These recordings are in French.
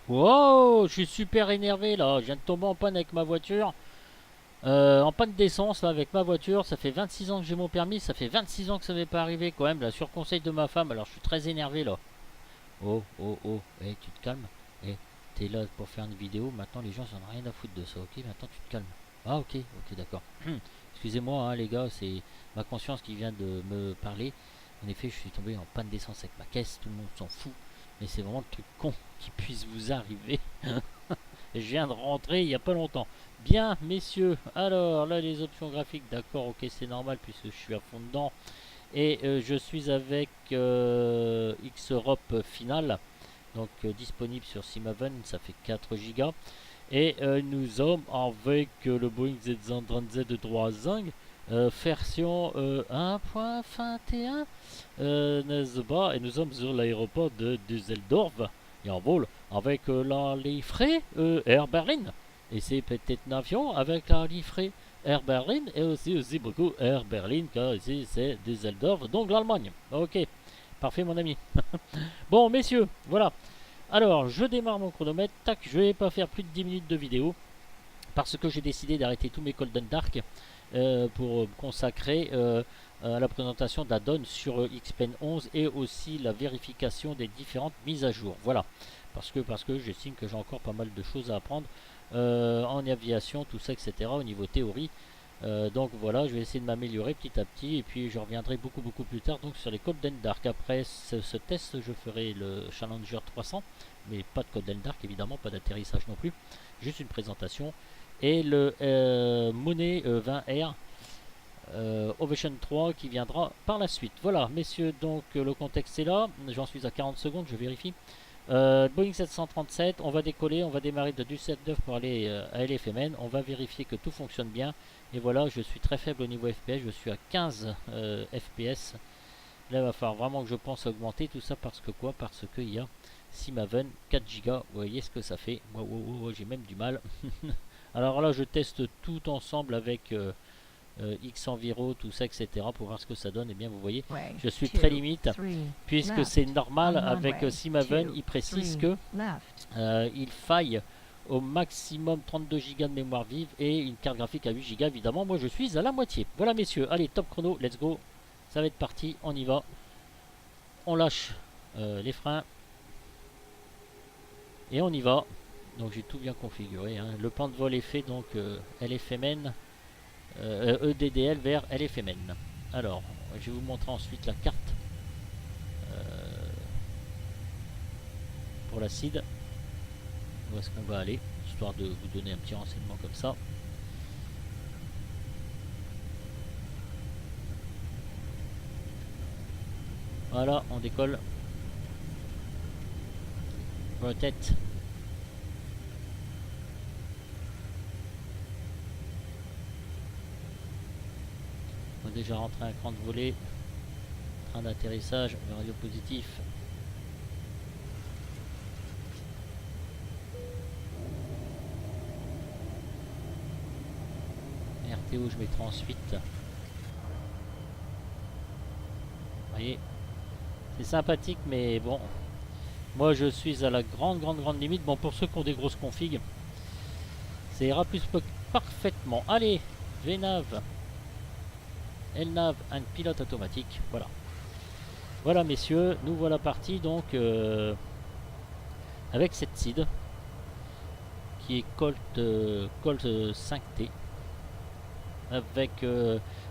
Wow, je suis super énervé là. Je viens de tomber en panne avec ma voiture. En panne d'essence là avec ma voiture. Ça fait 26 ans que j'ai mon permis. Ça fait 26 ans que ça m'est pas arrivé quand même. Là, sur conseil de ma femme. Alors je suis très énervé là. Oh, oh, oh. Eh, tu te calmes. Eh, t'es là pour faire une vidéo. Maintenant les gens n'en ont rien à foutre de ça. Ok, maintenant tu te calmes. Ah ok, ok d'accord. Excusez-moi hein, les gars. C'est ma conscience qui vient de me parler. En effet, je suis tombé en panne d'essence avec ma caisse. Tout le monde s'en fout. Mais c'est vraiment le truc con qui puisse vous arriver. Je viens de rentrer il n'y a pas longtemps. Bien, messieurs. Alors, là, les options graphiques. D'accord, ok, c'est normal puisque je suis à fond dedans. Et je suis avec X-Europe Final. Donc, disponible sur Simaven. Ça fait 4 gigas. Et nous sommes avec le Boeing Z130Z35. Version 1.21, n'est-ce pas? Et nous sommes sur l'aéroport de Düsseldorf et en vol avec la livrée Air Berlin. Et c'est peut-être un avion avec la livrée Air Berlin et aussi beaucoup Air Berlin car ici c'est Düsseldorf, donc l'Allemagne. Ok, parfait mon ami. Bon messieurs, voilà. Alors je démarre mon chronomètre. Tac, je vais pas faire plus de 10 minutes de vidéo parce que j'ai décidé d'arrêter tous mes Golden Dark pour consacrer à la présentation de la donne sur XPen 11 et aussi la vérification des différentes mises à jour. Voilà, parce que j'estime que j'ai encore pas mal de choses à apprendre en aviation, tout ça, etc. au niveau théorie. Donc voilà, je vais essayer de m'améliorer petit à petit et puis je reviendrai beaucoup plus tard donc sur les Golden Dark. Après ce test, je ferai le Challenger 300, mais pas de Golden Dark évidemment, pas d'atterrissage non plus, juste une présentation et le Monet 20R Ovation 3 qui viendra par la suite. Voilà, messieurs, donc le contexte est là. J'en suis à 40 secondes, je vérifie. Boeing 737, on va décoller, on va démarrer de Düsseldorf pour aller à LFMN. On va vérifier que tout fonctionne bien. Et voilà, je suis très faible au niveau FPS, je suis à 15 FPS. Là, il va falloir vraiment que je pense à augmenter tout ça parce que quoi? Parce qu'il y a Simaven 4 Go. Vous voyez ce que ça fait? Wow, wow, wow, j'ai même du mal. Alors là, je teste tout ensemble avec X Enviro, tout ça, etc. pour voir ce que ça donne. Et bien, vous voyez, je suis très limite puisque c'est normal avec Simaven. Il précise que il faille au maximum 32 Go de mémoire vive et une carte graphique à 8 Go. Évidemment, moi je suis à la moitié. Voilà, messieurs, allez, top chrono, let's go. Ça va être parti, on y va. On lâche les freins et on y va. Donc j'ai tout bien configuré, hein. Le plan de vol est fait, donc LFMN, EDDL vers LFMN. Alors, je vais vous montrer ensuite la carte pour la CID. Où est-ce qu'on va aller, histoire de vous donner un petit renseignement comme ça. Voilà, on décolle. Rotate. On va déjà rentrer un cran de volée. Train d'atterrissage, radio positif. RTO, je mettrai ensuite. Vous voyez, c'est sympathique, mais bon, moi je suis à la grande limite. Bon, pour ceux qui ont des grosses configs, ça ira plus parfaitement. Allez, VNAV, LNAV, un pilote automatique. Voilà. Voilà, messieurs, nous voilà partis donc avec cette CID qui est Colt 5T avec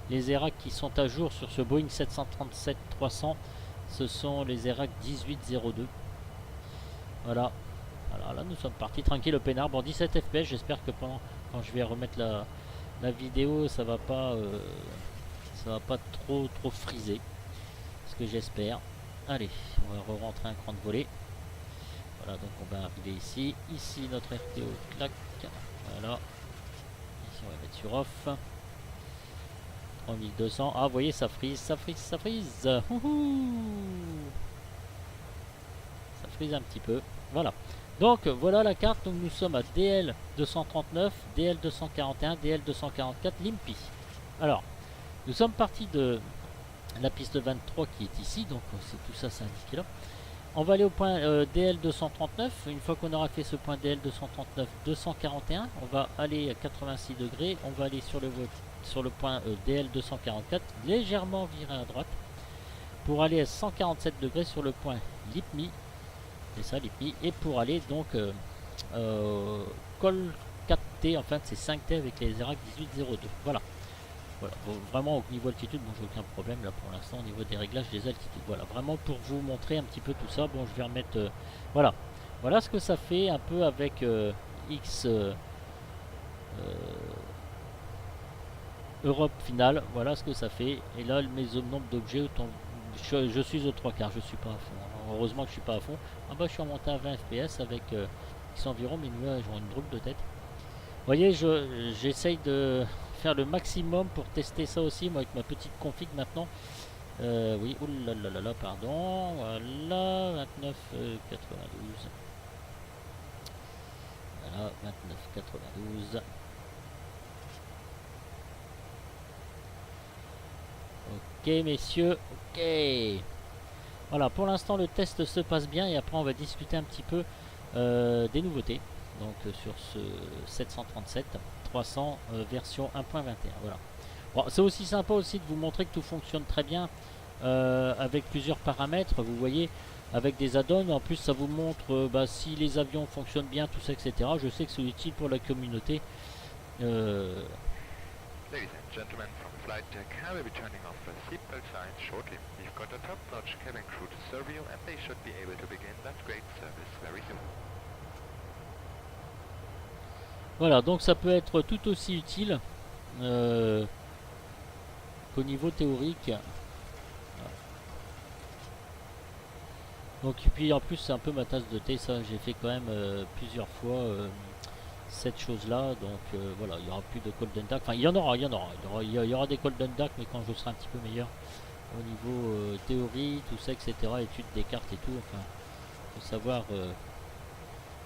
les ERAC qui sont à jour sur ce Boeing 737-300. Ce sont les ERAC 1802. Voilà. Alors là, nous sommes partis tranquille au peinard. Bon, 17 FPS. J'espère que quand je vais remettre la vidéo, ça va pas trop friser. Ce que j'espère. Allez, on va re-rentrer un cran de volée. Voilà, donc on va arriver ici. Ici, notre RTO, clac. Voilà. Ici, on va mettre sur off. 3200. Ah, vous voyez, ça frise. Ça frise. Ouhou. Ça frise un petit peu. Voilà. Donc, voilà la carte. Donc, nous sommes à DL 239, DL 241, DL 244, Limpy. Alors, nous sommes partis de la piste 23 qui est ici. Donc, c'est tout ça, c'est indiqué là. On va aller au point DL 239. Une fois qu'on aura fait ce point DL 239, 241, on va aller à 86 degrés. On va aller sur le point DL 244, légèrement virer à droite, pour aller à 147 degrés sur le point Lipmi. C'est ça, Lipmi. Et pour aller donc col 4T, enfin c'est 5T avec les ERAC 1802. Voilà. Voilà, bon, vraiment au niveau altitude, bon, j'ai aucun problème là pour l'instant au niveau des réglages des altitudes. Voilà, vraiment pour vous montrer un petit peu tout ça. Bon, je vais remettre. Voilà, voilà ce que ça fait un peu avec X Europe finale. Voilà ce que ça fait. Et là, mes nombres d'objets, je suis aux 3 quarts, je suis pas à fond. Alors, heureusement que je suis pas à fond. Ah bah, je suis remonté à 20 FPS avec X environ, mes nuages ont une drôle de tête. Vous voyez, j'essaye de faire le maximum pour tester ça aussi, moi avec ma petite config maintenant. Oui, oulalalala, pardon. Voilà, 29, 92. Voilà, 29, 92. Ok, messieurs, ok. Voilà, pour l'instant, le test se passe bien et après, on va discuter un petit peu des nouveautés. Donc, sur ce 737 300 version 1.21. Voilà. Bon, c'est aussi sympa aussi de vous montrer que tout fonctionne très bien avec plusieurs paramètres. Vous voyez, avec des add-ons. En plus, ça vous montre si les avions fonctionnent bien, tout ça, etc. Je sais que c'est utile pour la communauté. Ladies and gentlemen, from flight deck, I will be turning off the seatbelt signs shortly. We've got a top-notch cabin crew to serve you, and they should be able to begin that great service very soon. Voilà, donc ça peut être tout aussi utile qu'au niveau théorique. Donc, et puis en plus, c'est un peu ma tasse de thé, ça. J'ai fait quand même plusieurs fois cette chose-là. Donc voilà, il n'y aura plus de Golden Dark. Enfin, il y en aura, il y aura des Golden Dark, mais quand je serai un petit peu meilleur au niveau théorie, tout ça, etc. Étude des cartes et tout. Enfin, faut savoir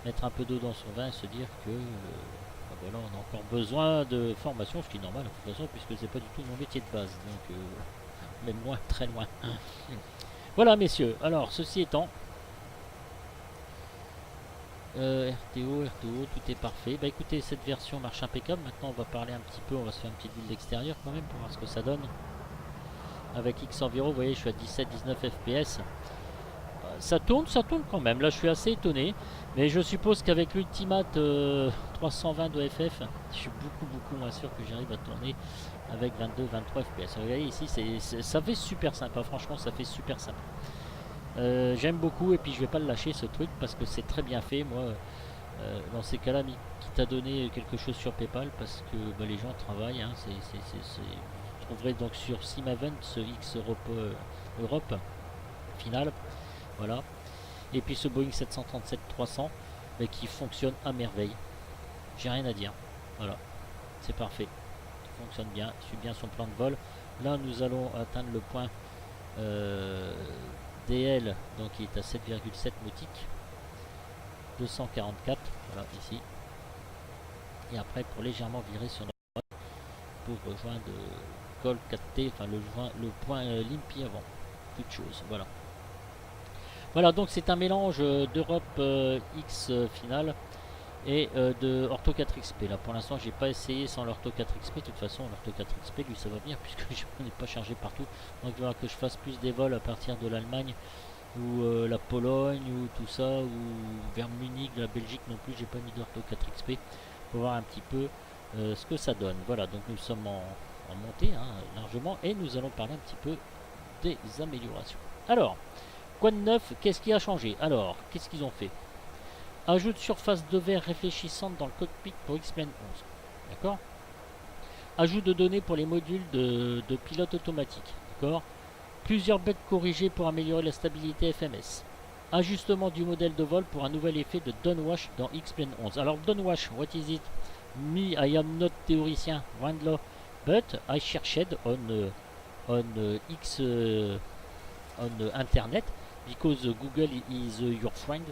mettre un peu d'eau dans son vin et se dire que voilà, on a encore besoin de formation, ce qui est normal de toute façon, puisque c'est pas du tout mon métier de base. Donc, même loin, très loin. Voilà, messieurs. Alors, ceci étant, RTO, tout est parfait. Bah écoutez, cette version marche impeccable. Maintenant, on va parler un petit peu, on va se faire une petite build extérieure quand même pour voir ce que ça donne. Avec X environ, vous voyez, je suis à 17-19 FPS. Ça tourne quand même. Là, je suis assez étonné. Mais je suppose qu'avec l'Ultimate 320 de FF, je suis beaucoup moins sûr que j'arrive à tourner avec 22-23 FPS. Regardez ici, ça fait super sympa. Franchement, ça fait super sympa. J'aime beaucoup et puis je vais pas le lâcher ce truc parce que c'est très bien fait. Moi, dans ces cas-là, qui t'a donné quelque chose sur PayPal parce que les gens travaillent. Hein, vous trouverez donc sur SimAvent ce X Europe final. Voilà. Et puis ce Boeing 737-300 qui fonctionne à merveille. J'ai rien à dire. Voilà. C'est parfait. Il fonctionne bien. Il suit bien son plan de vol. Là, nous allons atteindre le point DL, donc il est à 7,7 nautiques. 244, voilà, ici. Et après, pour légèrement virer sur notre droite, pour rejoindre col 4T, enfin le point Limpi avant toute chose. Voilà. Voilà, donc c'est un mélange d'Europe X finale et de Ortho 4XP. Là, pour l'instant, j'ai pas essayé sans l'Ortho 4XP. De toute façon, l'Ortho 4XP, lui, ça va venir puisque je n'ai pas chargé partout. Donc, il va falloir que je fasse plus des vols à partir de l'Allemagne ou la Pologne ou tout ça, ou vers Munich, la Belgique non plus. J'ai pas mis d'Ortho 4XP pour voir un petit peu ce que ça donne. Voilà, donc nous sommes en montée largement et nous allons parler un petit peu des améliorations. Alors, quoi de neuf? Qu'est-ce qui a changé? Alors, qu'est-ce qu'ils ont fait? Ajout de surface de verre réfléchissante dans le cockpit pour X-Men 11. D'accord. Ajout de données pour les modules de pilote automatique. D'accord. Plusieurs bugs corrigés pour améliorer la stabilité FMS. Ajustement du modèle de vol pour un nouvel effet de downwash dans X-Plane 11. Alors, downwash, what is it? Me, I am not théoricien, Wendler, but I searched on X on internet because Google is your friend.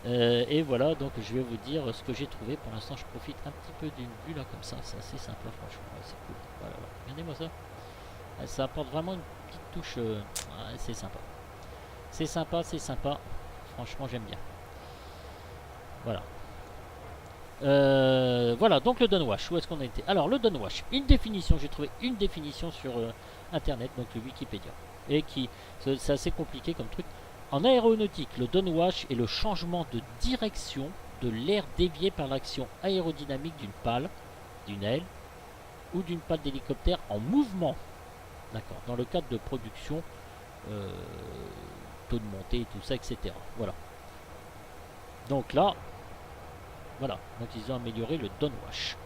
Et voilà, donc je vais vous dire ce que j'ai trouvé. Pour l'instant, je profite un petit peu d'une vue là comme ça. C'est assez sympa, franchement. Ouais, c'est cool. Voilà, voilà. Regardez-moi ça. Ça apporte vraiment une petite touche. C'est sympa. C'est sympa, c'est sympa. Franchement, j'aime bien. Voilà. Voilà, donc le downwash, où est-ce qu'on a été? Alors, le downwash, une définition, j'ai trouvé une définition sur Internet, donc le Wikipédia. Et qui, c'est assez compliqué comme truc. En aéronautique, le downwash est le changement de direction de l'air dévié par l'action aérodynamique d'une pale, d'une aile ou d'une pale d'hélicoptère en mouvement. D'accord, dans le cadre de production, taux de montée, tout ça, etc. Voilà. Donc là, voilà, donc ils ont amélioré le downwash.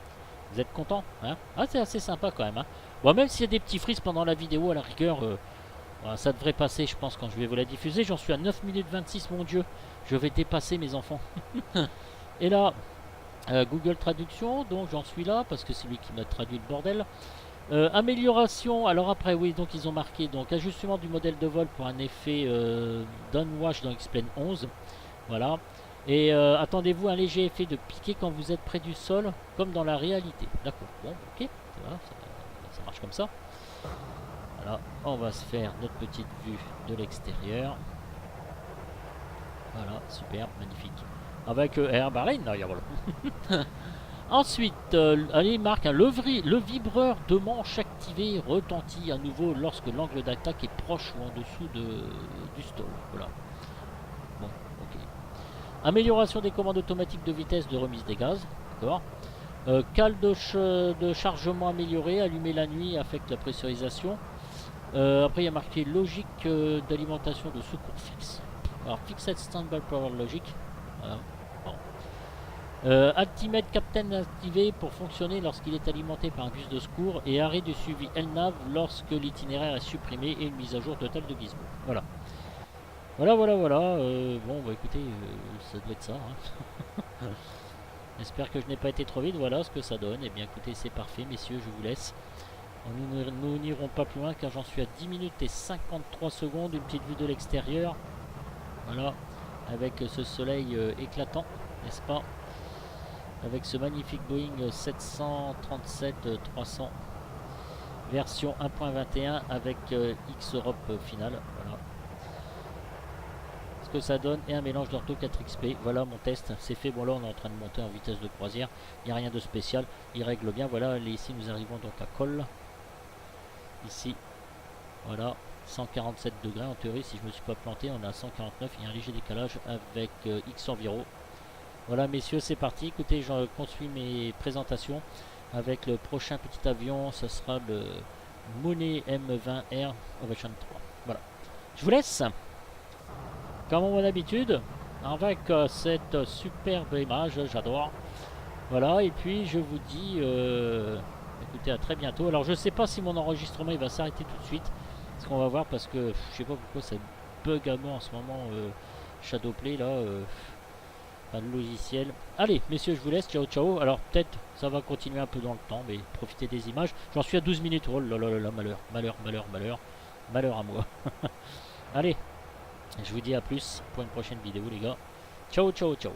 Vous êtes content, hein? Ah, c'est assez sympa quand même, hein. Bon, même s'il y a des petits frises pendant la vidéo, à la rigueur, voilà, ça devrait passer, je pense, quand je vais vous la diffuser. J'en suis à 9 minutes 26, mon Dieu. Je vais dépasser mes enfants. Et là, Google Traduction, donc j'en suis là, parce que c'est lui qui m'a traduit le bordel. Amélioration, alors après, oui, donc ils ont marqué, donc ajustement du modèle de vol pour un effet downwash dans X-Plane 11. Voilà. Et attendez-vous un léger effet de piqué quand vous êtes près du sol, comme dans la réalité. D'accord, bon, ok, voilà, ça marche comme ça. Voilà, on va se faire notre petite vue de l'extérieur. Voilà, super, magnifique. Avec Airbarine, d'ailleurs, voilà. Ensuite, allez, marque, hein, le vibreur de manche activé retentit à nouveau lorsque l'angle d'attaque est proche ou en dessous du stall. Voilà. Bon, ok. Amélioration des commandes automatiques de vitesse de remise des gaz. D'accord. Cale de chargement amélioré, allumé la nuit, affecte la pressurisation. Après, il y a marqué logique d'alimentation de secours fixe. Alors, Fixed Standby Power Logic. Voilà. Bon. Ultimate Captain activé pour fonctionner lorsqu'il est alimenté par un bus de secours. Et arrêt du suivi LNAV lorsque l'itinéraire est supprimé et une mise à jour totale de Gizmo. Voilà. Voilà. Bon, bah écoutez, ça doit être ça. Hein. J'espère que je n'ai pas été trop vite. Voilà ce que ça donne. Et bien écoutez, c'est parfait, messieurs, je vous laisse. Nous n'irons pas plus loin car j'en suis à 10 minutes et 53 secondes. Une petite vue de l'extérieur. Voilà. Avec ce soleil éclatant, n'est-ce pas? Avec ce magnifique Boeing 737-300 version 1.21 avec X-Europe finale. Voilà. Ce que ça donne et un mélange d'ortho 4XP. Voilà mon test, c'est fait. Bon là on est en train de monter en vitesse de croisière, il n'y a rien de spécial, il règle bien. Voilà, ici nous arrivons donc à Col. Ici, voilà, 147 degrés en théorie, si je ne me suis pas planté, on est à 149, il y a un léger décalage avec X environ. Voilà messieurs, c'est parti. Écoutez, je poursuis mes présentations avec le prochain petit avion, ce sera le Monet M20R Ovation 3. Voilà, je vous laisse. Comme à mon habitude, avec cette superbe image, j'adore. Voilà, et puis je vous dis, écoutez, à très bientôt. Alors je sais pas si mon enregistrement il va s'arrêter tout de suite, ce qu'on va voir parce que je sais pas pourquoi ça bug à moi en ce moment, Shadowplay là, le logiciel. Allez, messieurs, je vous laisse, ciao ciao. Alors peut-être ça va continuer un peu dans le temps, mais profitez des images. J'en suis à 12 minutes, oh là là là là, malheur à moi. Allez. Je vous dis à plus pour une prochaine vidéo les gars. Ciao ciao ciao.